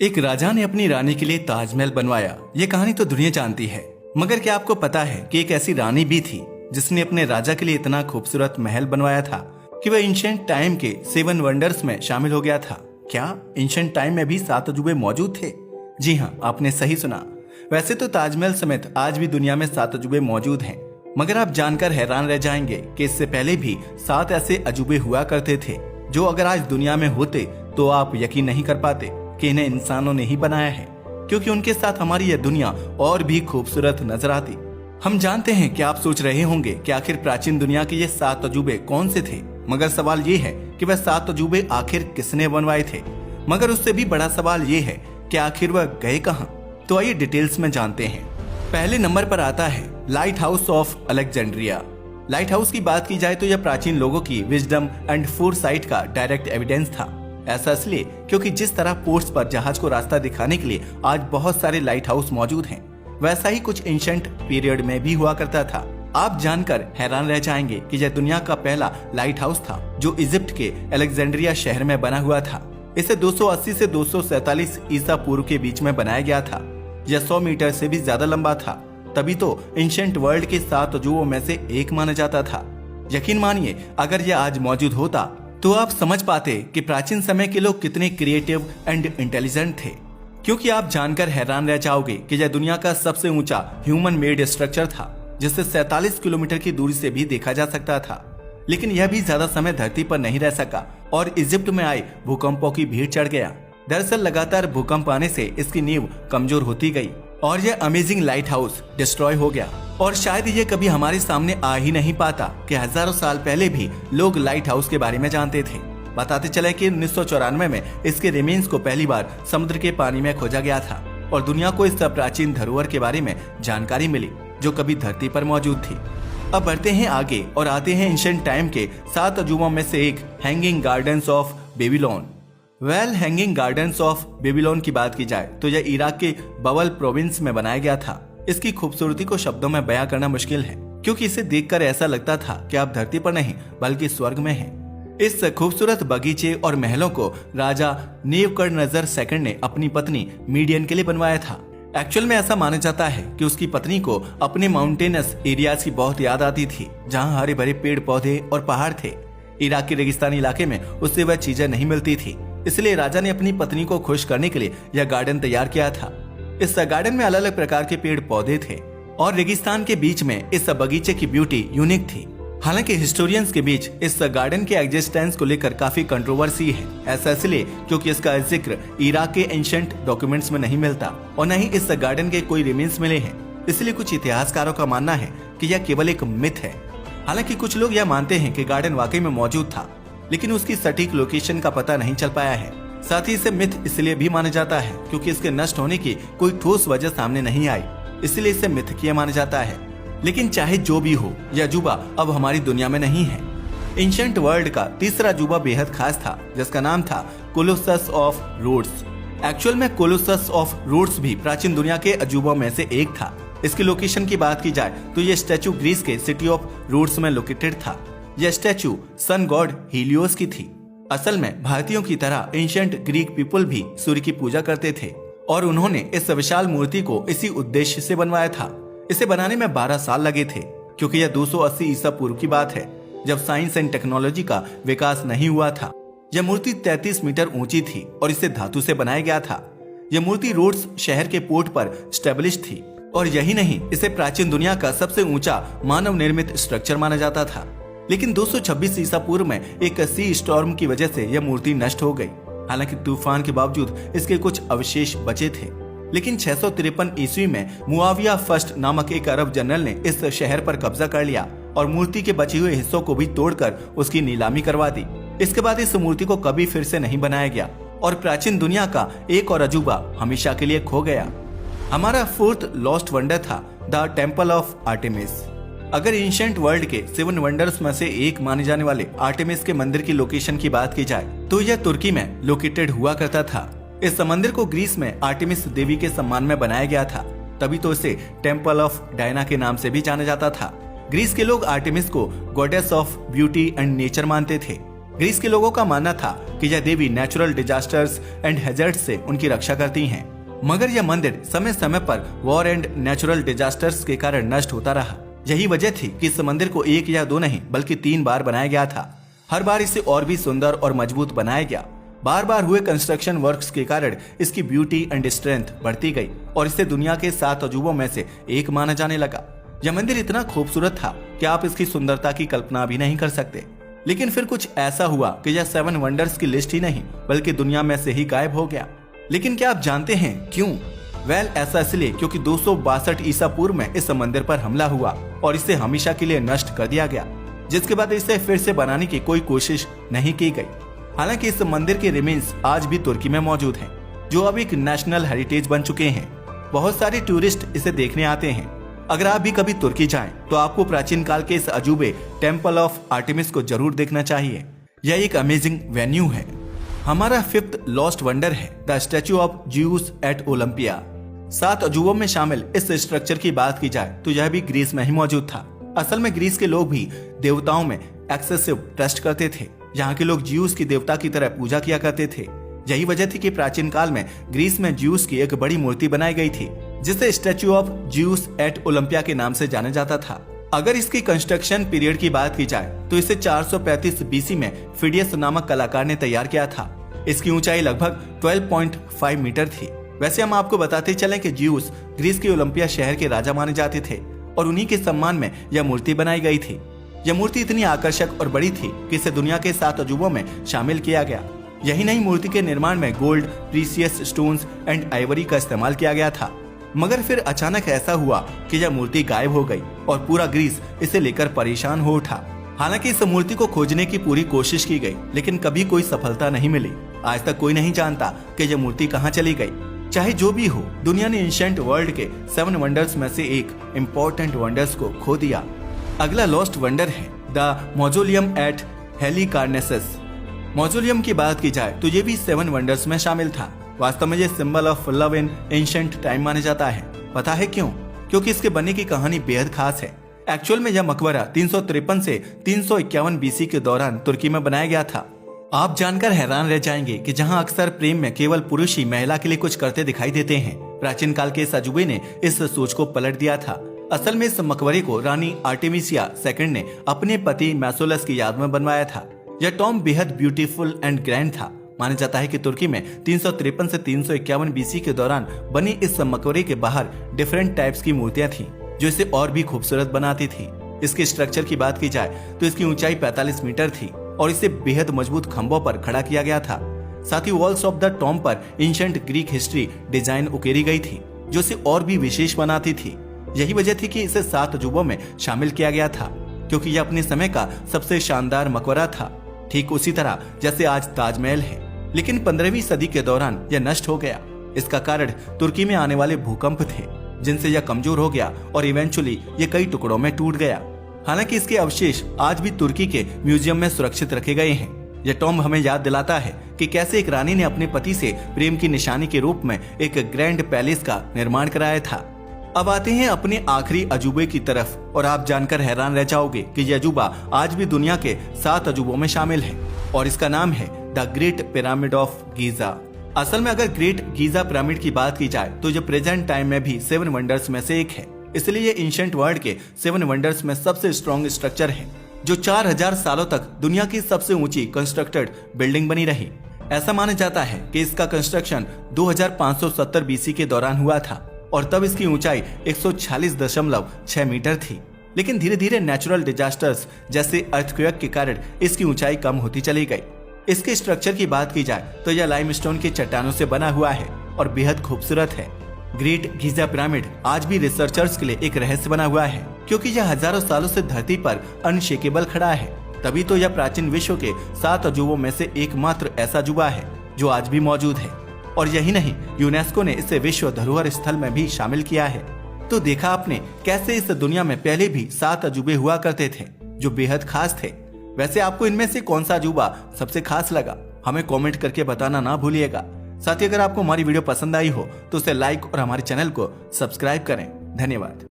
एक राजा ने अपनी रानी के लिए ताजमहल बनवाया। ये कहानी तो दुनिया जानती है, मगर क्या आपको पता है कि एक ऐसी रानी भी थी जिसने अपने राजा के लिए इतना खूबसूरत महल बनवाया था कि वह एंशिएंट टाइम के 7 वंडर्स में शामिल हो गया था। क्या एंशिएंट टाइम में भी 7 अजूबे मौजूद थे? जी हाँ, आपने सही सुना। वैसे तो ताजमहल समेत आज भी दुनिया में 7 अजूबे मौजूद हैं, मगर आप जानकर हैरान रह जाएंगे कि इससे पहले भी 7 ऐसे अजूबे हुआ करते थे जो अगर आज दुनिया में होते तो आप यकीन नहीं कर पाते कि इन्हें इंसानों ने ही बनाया है, क्योंकि उनके साथ हमारी यह दुनिया और भी खूबसूरत नजर आती। हम जानते हैं कि आप सोच रहे होंगे कि आखिर प्राचीन दुनिया के ये 7 अजूबे कौन से थे, मगर सवाल ये है कि वह 7 अजूबे आखिर किसने बनवाए थे। मगर उससे भी बड़ा सवाल ये है कि आखिर वह गए कहाँ। तो आइए डिटेल्स में जानते हैं। पहले नंबर पर आता है light house of Alexandria. Light house की बात की जाए तो यह प्राचीन लोगों की विजडम एंड फोरसाइट का डायरेक्ट एविडेंस था। ऐसा इसलिए क्योंकि जिस तरह पोर्ट्स पर जहाज को रास्ता दिखाने के लिए आज बहुत सारे लाइट हाउस मौजूद हैं, वैसा ही कुछ एंशिएंट पीरियड में भी हुआ करता था। आप जानकर हैरान रह जाएंगे कि यह दुनिया का पहला लाइट हाउस था जो इजिप्ट के अलेक्जेंड्रिया शहर में बना हुआ था। इसे 280 से 247 ईसा पूर्व के बीच में बनाया गया था। यह 100 मीटर से भी ज्यादा लंबा था, तभी तो एंशिएंट वर्ल्ड के 7 अजूबों में से एक माना जाता था। यकीन मानिए, अगर यह आज मौजूद होता तो आप समझ पाते कि प्राचीन समय के लोग कितने क्रिएटिव एंड इंटेलिजेंट थे, क्योंकि आप जानकर हैरान रह जाओगे कि यह दुनिया का सबसे ऊंचा ह्यूमन मेड स्ट्रक्चर था, जिसे 47 किलोमीटर की दूरी से भी देखा जा सकता था। लेकिन यह भी ज्यादा समय धरती पर नहीं रह सका और इजिप्ट में आए भूकंपों की भीड़ चढ़ गया। दरअसल लगातार भूकंप आने से इसकी नींव कमजोर होती गई और यह अमेजिंग लाइट हाउस डिस्ट्रॉय हो गया। और शायद ये कभी हमारे सामने आ ही नहीं पाता कि हजारों साल पहले भी लोग लाइट हाउस के बारे में जानते थे। बताते चले कि 1994 में इसके रिमेन्स को पहली बार समुद्र के पानी में खोजा गया था और दुनिया को इस प्राचीन धरोहर के बारे में जानकारी मिली जो कभी धरती पर मौजूद थी। अब बढ़ते हैं आगे और आते हैं एंशिएंट टाइम के 7 अजूबों में से एक hanging gardens of Babylon. Hanging gardens of Babylon की बात की जाए तो यह इराक के बवल प्रोविंस में बनाया गया था। इसकी खूबसूरती को शब्दों में बयां करना मुश्किल है, क्योंकि इसे देखकर ऐसा लगता था कि आप धरती पर नहीं बल्कि स्वर्ग में हैं। इस खूबसूरत बगीचे और महलों को राजा नेबुकदनेस्सर सेकंड ने अपनी पत्नी मीडियन के लिए बनवाया था। एक्चुअल में ऐसा माना जाता है कि उसकी पत्नी को अपने माउंटेनस एरियाज की बहुत याद आती थी, जहाँ हरे भरे पेड़ पौधे और पहाड़ थे। इराक के रेगिस्तानी इलाके में उससे वह चीजें नहीं मिलती थी, इसलिए राजा ने अपनी पत्नी को खुश करने के लिए यह गार्डन तैयार किया था। इस गार्डन में अलग अलग प्रकार के पेड़ पौधे थे और रेगिस्तान के बीच में इस बगीचे की ब्यूटी यूनिक थी। हालांकि हिस्टोरियंस के बीच इस गार्डन के एग्जिस्टेंस को लेकर काफी कंट्रोवर्सी है। ऐसा इसलिए क्योंकि इसका जिक्र इराक के एंशिएंट डॉक्यूमेंट्स में नहीं मिलता और न ही इस गार्डन के कोई रिमेन्स मिले हैं। इसलिए कुछ इतिहासकारों का मानना है कि यह केवल एक मिथ है। हालांकि कुछ लोग यह मानते हैं कि गार्डन वाकई में मौजूद था, लेकिन उसकी सटीक लोकेशन का पता नहीं चल पाया है। साथ ही इसे मिथ इसलिए भी माना जाता है क्योंकि इसके नष्ट होने की कोई ठोस वजह सामने नहीं आई, इसलिए इसे मिथकीय माना जाता है। लेकिन चाहे जो भी हो, यह अजूबा अब हमारी दुनिया में नहीं है। एंशिएंट वर्ल्ड का तीसरा अजूबा बेहद खास था, जिसका नाम था कोलोसस ऑफ रोड्स। एक्चुअल में कोलोसस ऑफ रोड्स भी प्राचीन दुनिया के अजूबों में से एक था। इसकी लोकेशन की बात की जाए तो यह स्टैचू ग्रीस के सिटी ऑफ रोड्स में लोकेटेड था। यह स्टैचू सन गॉड हीलियोस की थी। असल में भारतीयों की तरह एंशिएंट ग्रीक पीपल भी सूर्य की पूजा करते थे और उन्होंने इस विशाल मूर्ति को इसी उद्देश्य से बनवाया था। इसे बनाने में 12 साल लगे थे, क्योंकि यह 280 ईसा पूर्व की बात है, जब साइंस एंड टेक्नोलॉजी का विकास नहीं हुआ था। यह मूर्ति 33 मीटर ऊंची थी और इसे धातु से बनाया गया था। यह मूर्ति रोड्स शहर के पोर्ट पर स्टेब्लिश थी और यही नहीं, इसे प्राचीन दुनिया का सबसे ऊंचा मानव निर्मित स्ट्रक्चर माना जाता था। लेकिन 226 ईसा पूर्व में एक सी स्टॉर्म की वजह से यह मूर्ति नष्ट हो गई। हालांकि तूफान के बावजूद इसके कुछ अवशेष बचे थे। लेकिन 653 ईस्वी में मुआविया फर्स्ट नामक एक अरब जनरल ने इस शहर पर कब्जा कर लिया और मूर्ति के बचे हुए हिस्सों को भी तोड़कर उसकी नीलामी करवा दी। इसके बाद इस मूर्ति को कभी फिर से नहीं बनाया गया और प्राचीन दुनिया का एक और अजूबा हमेशा के लिए खो गया। हमारा 4th लॉस्ट वंडर था द टेम्पल ऑफ आर्टेमिस। अगर एंशिएंट वर्ल्ड के 7 वंडर्स में से एक माने जाने वाले आर्टेमिस के मंदिर की लोकेशन की बात की जाए तो यह तुर्की में लोकेटेड हुआ करता था। इस मंदिर को ग्रीस में आर्टेमिस देवी के सम्मान में बनाया गया था, तभी तो इसे टेम्पल ऑफ डायना के नाम से भी जाना जाता था। ग्रीस के लोग आर्टेमिस को goddess of beauty and nature मानते थे। ग्रीस के लोगों का मानना था कि यह देवी नेचुरल डिजास्टर्स एंड हैजर्ड से उनकी रक्षा करती हैं। मगर यह मंदिर समय समय पर वॉर एंड नेचुरल डिजास्टर्स के कारण नष्ट होता रहा। यही वजह थी कि इस मंदिर को 1 या 2 नहीं बल्कि 3 बार बनाया गया था। हर बार इसे और भी सुंदर और मजबूत बनाया गया। बार बार हुए कंस्ट्रक्शन वर्क्स के कारण इसकी ब्यूटी एंड स्ट्रेंथ बढ़ती गई और इसे दुनिया के 7 अजूबों में से एक माना जाने लगा। यह मंदिर इतना खूबसूरत था कि आप इसकी सुंदरता की कल्पना भी नहीं कर सकते। लेकिन फिर कुछ ऐसा हुआ कि यह 7 वंडर्स की लिस्ट ही नहीं बल्कि दुनिया में से ही गायब हो गया। लेकिन क्या आप जानते हैं क्यों? ऐसा इसलिए क्योंकि 262 ईसा पूर्व में इस मंदिर पर हमला हुआ और इसे हमेशा के लिए नष्ट कर दिया गया, जिसके बाद इसे फिर से बनाने की कोई कोशिश नहीं की गई। हालांकि इस मंदिर के रिमेन्स आज भी तुर्की में मौजूद हैं, जो अब एक नेशनल हेरिटेज बन चुके हैं। बहुत सारे टूरिस्ट इसे देखने आते हैं। अगर आप भी कभी तुर्की जाएं, तो आपको प्राचीन काल के इस अजूबे टेम्पल ऑफ आर्टेमिस को जरूर देखना चाहिए। यह एक अमेजिंग वेन्यू है। हमारा 5th लॉस्ट वंडर है the statue of Zeus at Olympia. 7 अजूबों में शामिल इस स्ट्रक्चर की बात की जाए तो यह भी ग्रीस में ही मौजूद था। असल में ग्रीस के लोग भी देवताओं में एक्सेसिव ट्रस्ट करते थे। यहाँ के लोग ज्यूस की देवता की तरह पूजा किया करते थे। यही वजह थी कि प्राचीन काल में ग्रीस में ज्यूस की एक बड़ी मूर्ति बनाई गई थी, जिसे statue of Zeus at Olympia के नाम से जाना जाता था। अगर इसकी कंस्ट्रक्शन पीरियड की बात की जाए तो इसे 435 बीसी में फिडियस नामक कलाकार ने तैयार किया था। इसकी ऊंचाई लगभग 12.5 मीटर थी। वैसे हम आपको बताते चलें कि ज्यूस ग्रीस के ओलंपिया शहर के राजा माने जाते थे और उन्हीं के सम्मान में यह मूर्ति बनाई गई थी। यह मूर्ति इतनी आकर्षक और बड़ी थी कि इसे दुनिया के 7 अजूबों में शामिल किया गया। यही नहीं, मूर्ति के निर्माण में gold, precious stones and Ivory का इस्तेमाल किया गया था। मगर फिर अचानक ऐसा हुआ कि यह मूर्ति गायब हो गई और पूरा ग्रीस इसे लेकर परेशान हो उठा। हालांकि इस मूर्ति को खोजने की पूरी कोशिश की गई, लेकिन कभी कोई सफलता नहीं मिली। आज तक कोई नहीं जानता कि यह मूर्ति कहाँ चली गई। चाहे जो भी हो, दुनिया ने एंशिएंट वर्ल्ड के 7 वंडर्स में से एक इम्पोर्टेंट वंडर्स को खो दिया। अगला लॉस्ट वंडर है द मौजोलियम एट हेलिकार्नेसस। मौजोलियम की बात की जाए तो ये भी 7 वंडर्स में शामिल था। वास्तव में ये symbol of love in ancient time माना जाता है। पता है क्यों? क्योंकि इसके बनने की कहानी बेहद खास है। एक्चुअल में यह मकबरा 353 से 351 बीसी के दौरान तुर्की में बनाया गया था। आप जानकर हैरान रह जाएंगे कि जहां अक्सर प्रेम में केवल पुरुष ही महिला के लिए कुछ करते दिखाई देते हैं, प्राचीन काल के इस अजूबे ने इस सोच को पलट दिया था। असल में इस मकबरे को रानी आर्टेमिसिया II ने अपने पति मैसोलस की याद में बनवाया था। यह टॉम बेहद ब्यूटीफुल एंड ग्रैंड था। माना जाता है कि तुर्की में 353 से 351 बीसी के दौरान बनी इस मकबरे के बाहर डिफरेंट टाइप्स की मूर्तियां थीं, जो इसे और भी खूबसूरत बनाती थी। इसके स्ट्रक्चर की बात की जाए तो इसकी ऊंचाई 45 मीटर थी और इसे बेहद मजबूत खंभों पर खड़ा किया गया था। साथ ही वॉल्स ऑफ द टॉम पर एंशिएंट ग्रीक हिस्ट्री डिजाइन उकेरी गई थी, जो इसे और भी विशेष बनाती थी। यही वजह थी कि इसे 7 अजूबों में शामिल किया गया था, क्योंकि यह अपने समय का सबसे शानदार मकबरा था। ठीक उसी तरह जैसे आज ताजमहल है, लेकिन 15वीं सदी के दौरान यह नष्ट हो गया। इसका कारण तुर्की में आने वाले भूकंप थे, जिनसे यह कमजोर हो गया और इवेंचुअली ये कई टुकड़ों में टूट गया। हालांकि इसके अवशेष आज भी तुर्की के म्यूजियम में सुरक्षित रखे गए हैं। यह टॉम हमें याद दिलाता है कि कैसे एक रानी ने अपने पति से प्रेम की निशानी के रूप में एक ग्रैंड पैलेस का निर्माण कराया था। अब आते हैं अपने आखिरी अजूबे की तरफ, और आप जानकर हैरान रह जाओगे कि यह अजूबा आज भी दुनिया के 7 अजूबों में शामिल है और इसका नाम है the great pyramid of Giza. असल में अगर ग्रेट गीजा पिरामिड की बात की जाए तो यह प्रेजेंट टाइम में भी 7 वंडर्स में से एक है। इसलिए ये एंशिएंट वर्ल्ड के 7 वंडर्स में सबसे स्ट्रॉन्ग स्ट्रक्चर है, जो 4000 सालों तक दुनिया की सबसे ऊंची कंस्ट्रक्टेड बिल्डिंग बनी रही। ऐसा माना जाता है कि इसका कंस्ट्रक्शन 2570 बीसी के दौरान हुआ था और तब इसकी ऊंचाई 146.6 मीटर थी। लेकिन धीरे धीरे नेचुरल डिजास्टर्स जैसे अर्थक्वेक के कारण इसकी ऊंचाई कम होती चली गई। इसके स्ट्रक्चर की बात की जाए तो यह लाइमस्टोन की चट्टानों से बना हुआ है और बेहद खूबसूरत है। ग्रेट गीजा पिरामिड आज भी रिसर्चर्स के लिए एक रहस्य बना हुआ है, क्योंकि यह हजारों सालों से धरती पर अनशेकेबल खड़ा है। तभी तो यह प्राचीन विश्व के 7 अजूबों में से एकमात्र ऐसा अजूबा है जो आज भी मौजूद है। और यही नहीं, यूनेस्को ने इसे विश्व धरोहर स्थल में भी शामिल किया है। तो देखा आपने कैसे इस दुनिया में पहले भी 7 अजूबे हुआ करते थे जो बेहद खास थे। वैसे आपको इनमें से कौन सा अजूबा सबसे खास लगा, हमें कमेंट करके बताना ना भूलिएगा। साथ ही अगर आपको हमारी वीडियो पसंद आई हो तो उसे लाइक और हमारे चैनल को सब्सक्राइब करें। धन्यवाद।